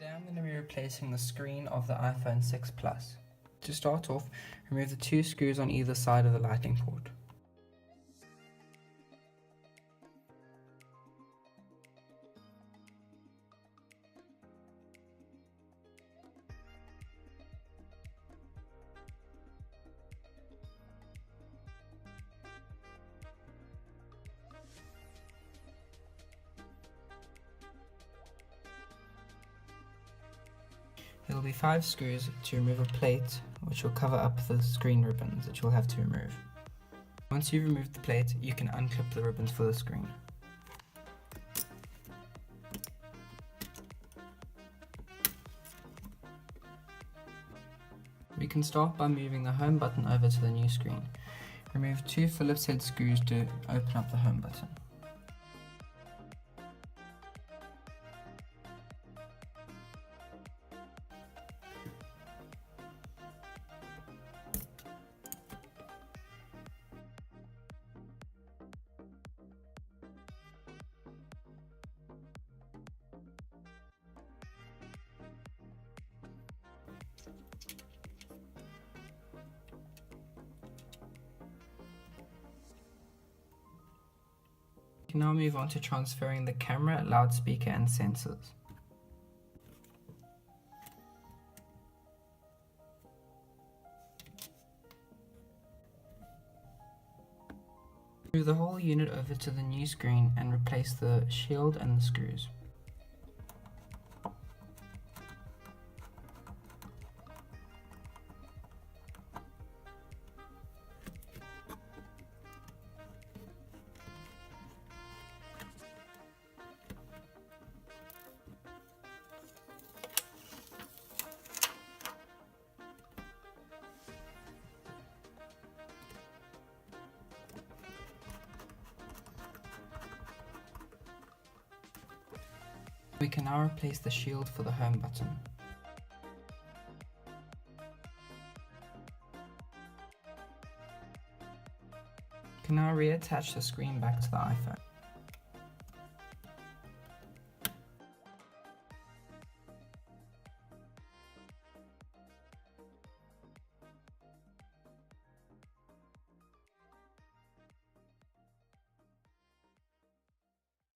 Today I'm going to be replacing the screen of the iPhone 6 Plus. To start off, remove the two screws on either side of the lightning port. There will be 5 screws to remove a plate which will cover up the screen ribbons that you'll have to remove. Once you've removed the plate, you can unclip the ribbons for the screen. We can start by moving the home button over to the new screen. Remove 2 Phillips head screws to open up the home button. We can now move on to transferring the camera, loudspeaker and sensors. Move the whole unit over to the new screen and replace the shield and the screws. We can now replace the shield for the home button. We can now reattach the screen back to the iPhone.